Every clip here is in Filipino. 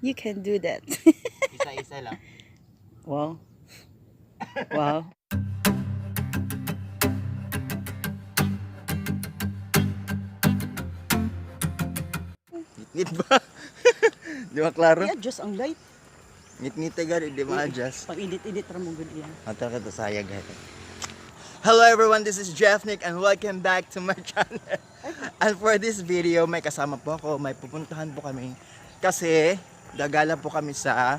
You can do that. Isa-isa lang. Wow. Wow. Ngit ba? Di ba klaro? I-adjust ang light. Ngit-ngit agad, di ma-adjust. Pag edit ramong good yan. Mata ka to sayag. Hello everyone, this is Jeff Nick and welcome back to my channel. And for this video, may kasama po ako, may pupuntahan po kami. Kasi, gagala po kami sa...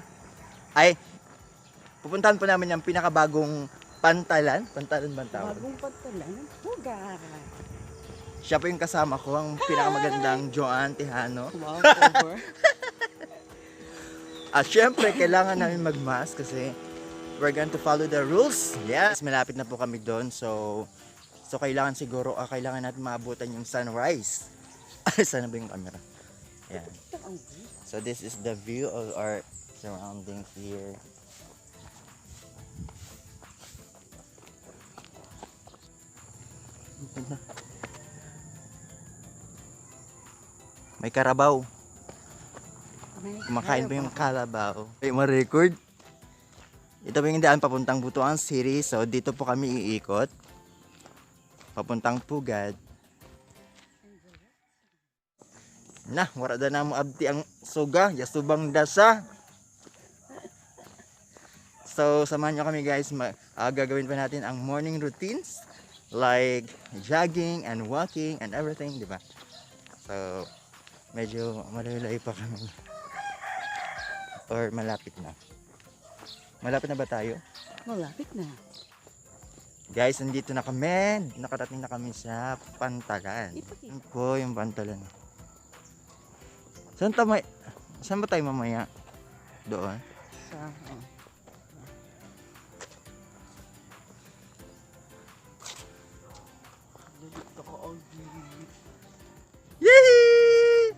pupuntahan po namin yung pinakabagong pantalan. Pantalan ba ang tawag? Bagong pantalan ng Pugad. Siya po yung kasama ko, ang pinakamagandang Joan Tejano. Wow, over. At syempre, kailangan namin mag-mask kasi we're going to follow the rules. Yes, malapit na po kami doon. So kailangan siguro, kailangan natin maabutan yung sunrise. Ay, sana ba yung camera? Yan. So this is the view of our surroundings here. May karabaw. Kumakain pa yung kalabaw. Ay, ma-record. Ito po yung daan papuntang Butuan City. So, dito po kami iikot. Papuntang Pugad. Nah, wala na mo abti ang suga. Yasubang dasa. So, samahan nyo kami guys. Gagawin pa natin ang morning routines. Like jogging and walking and everything, di ba? So, medyo malayo pa kami. Or malapit na. Malapit na ba tayo? Malapit na. Guys, nandito na kami. Nakarating na kami sa pantalan. Yan po yung pantalan. Saan ba tayo mamaya? Doon? Yee!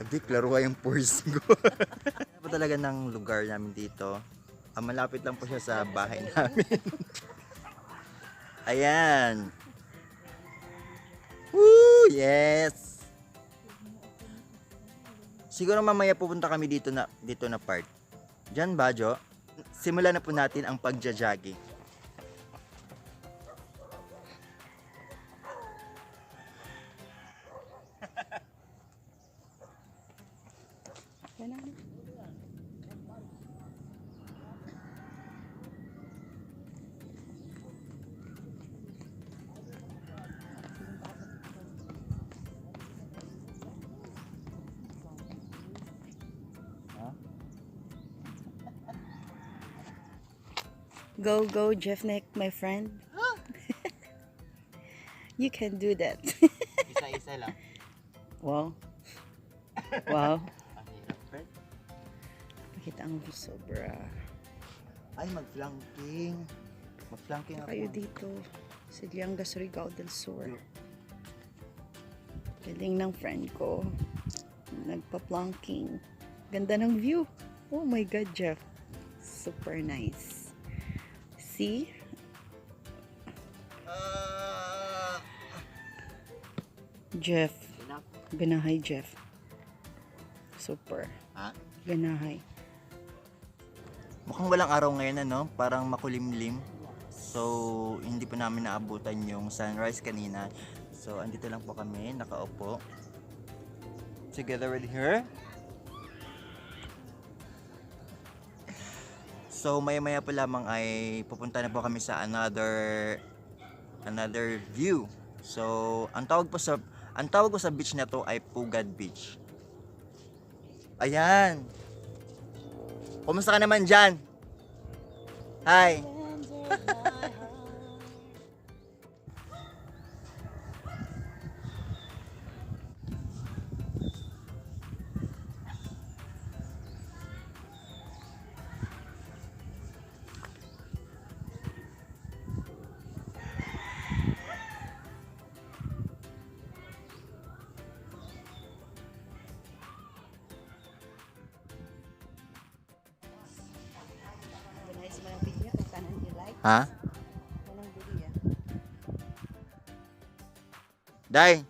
Hindi, klaro yung purse ko. Ano po talaga ng lugar namin dito? Malapit lang po siya sa bahay namin. Ayan. Woo! Yes! Siguro mamaya pupunta kami dito na part. Diyan ba, Jo? Simulan na po natin ang pagja-jogging. Go, go, Jeff Nick, my friend. You can do that. Isa-isa lang. Wow. Wow. Pakita ang sobra. Ay, mag-flanking. Mag-flanking ako. Kayo dito sa Lianga Surigao Del Sur. Galing ng friend ko. Nagpa-planking. Ganda ng view. Oh my God, Jeff. Super nice. See? Jeff. Ganahay, Jeff. Super. Ha? Ganahay. Mukhang walang araw ngayon, ano? Parang makulimlim. So, hindi pa namin naabutan yung sunrise kanina. So, andito lang po kami, nakaupo. Together with her. So, maya-maya po lamang ay pupunta na po kami sa another view. So, ang tawag ko sa beach na to ay Pugad Beach. Ayan. Kumusta ka naman dyan? Hi. Ha? Day.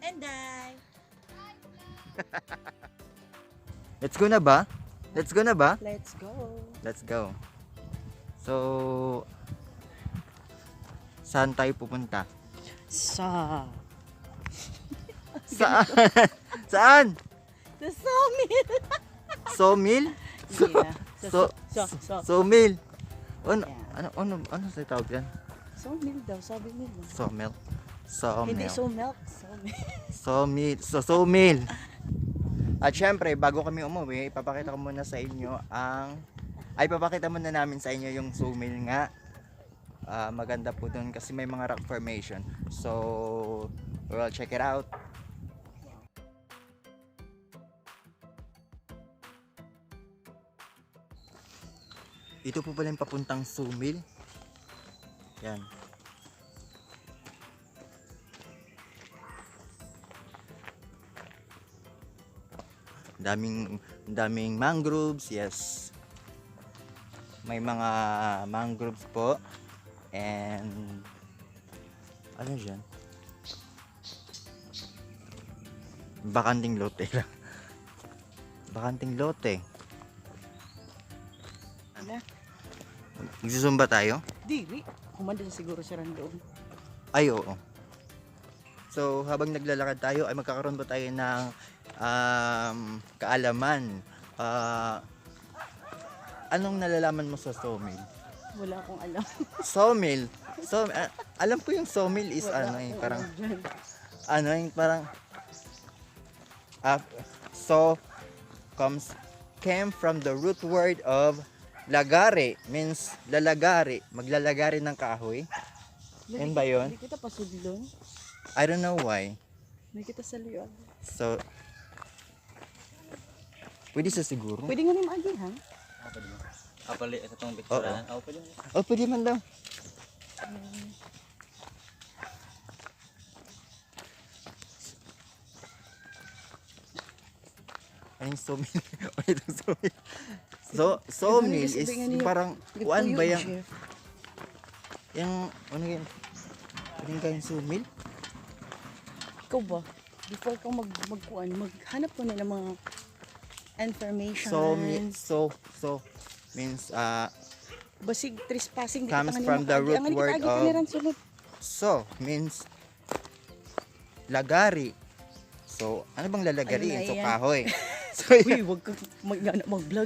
And die. Let's go na ba? Let's go na ba? Let's go. Let's go. So, saan tayo pupunta? Sa Saan? Saan? the sawmill. Sawmill? Yeah. Sawmill. Ano, Yeah. ano sa tawag yan? Sawmill daw, sabi nila. Sawmill. Hindi Sawmill. so milk, sawmill. Sawmill. Sawmill. At syempre, bago kami umuwi, ipapakita ko muna sa inyo papakita muna namin sa inyo yung sawmill nga. Maganda po doon kasi may mga rock formation. So, we'll check it out. Ito po pala yung papuntang sawmill. Yan. Daming mangroves, yes. May mga mangroves po. And ano dyan? Bakanting lote lang. Bakanting lote. Ano? Magsusumba tayo? Dili. Kumanda siguro siya doon. Ay, oo. So, habang naglalakad tayo, ay magkakaroon ba tayo ng kaalaman? Anong nalalaman mo sa sawmill? Wala akong alam. Sawmill? Alam ko yung sawmill is parang saw came from the root word of lagare, means lalagari, maglalagari ng kahoy. Yan ba yun? Hindi kita pasudlon. I don't know why. Hindi kita sa liwan. So, pwede sa siguro? Pwede nga ni maagi, ha? Pali sa tong picturean. Pwede mo. Oh, pwede man daw. Anong sawmill? Ano itong sawmill? Sawmill is parang, kuan ba yung, ano yun? Ano yung sawmill? Ikaw ba? Before kang magkuhan, maghanap ko na ng mga information. Sawmill, means, basig trespassing comes from the root word of so, means lagari. So, ano bang lalagari? Ano na So, yan? kahoy. So, Uy, wag ka mag-vlog.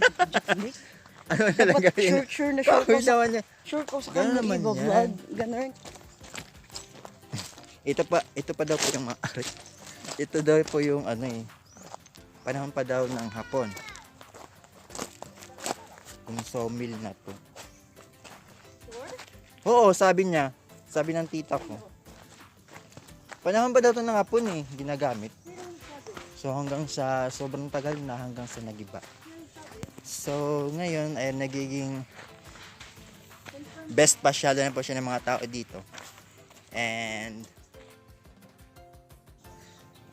ano lalagari? Sure na Kahoy naman niya. Sure ko sa Ganun kanya naman i-vlog. Ganun. Ito pa daw po yung ito daw po yung panahon pa daw ng Hapon. Yung sawmill na to. Oo, sabi niya. Sabi ng tita ko. Panahon pa daw to ng Hapon ginagamit. So hanggang sa sobrang tagal na hanggang sa nagiba. So ngayon ay nagiging best pasyado na po siya ng mga tao dito. And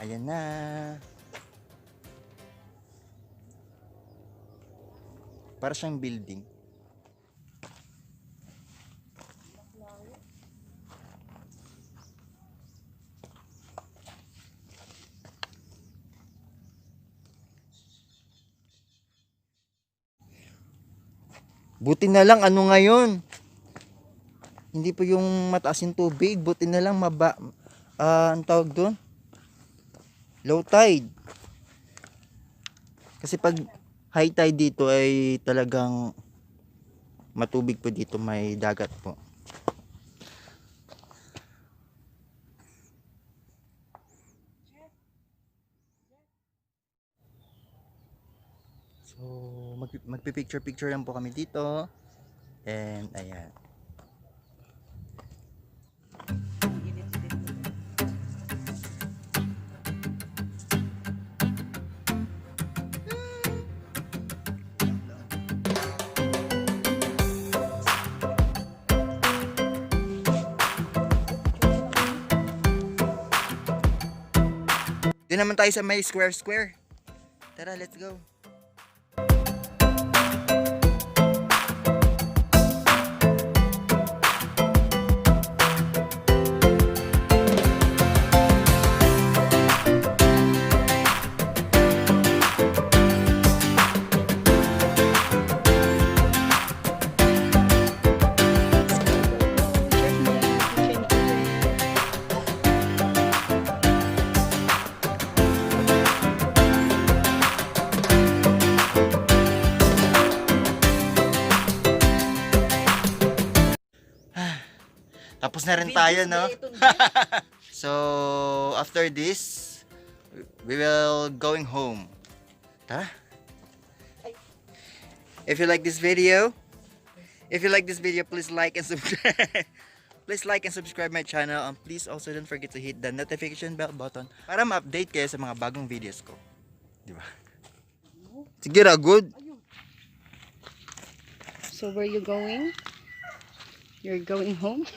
ayan na. Para siyang building. Buti na lang ngayon. Hindi po yung mataas yung tubig, buti na lang ang tawag doon? Low tide. Kasi pag high tide dito ay talagang matubig po dito, may dagat po. So, magpipicture lang po kami dito. And ayan. Doon naman tayo sa may square. Tara, let's go. Tapos na rin tayo, no? So, after this, we will going home. Tara. If you like this video, please like and subscribe. Please like and subscribe my channel, and please also don't forget to hit the notification bell button para ma-update kayo sa mga bagong videos ko. Di ba? Sige ra, good. So where you going? You're going home?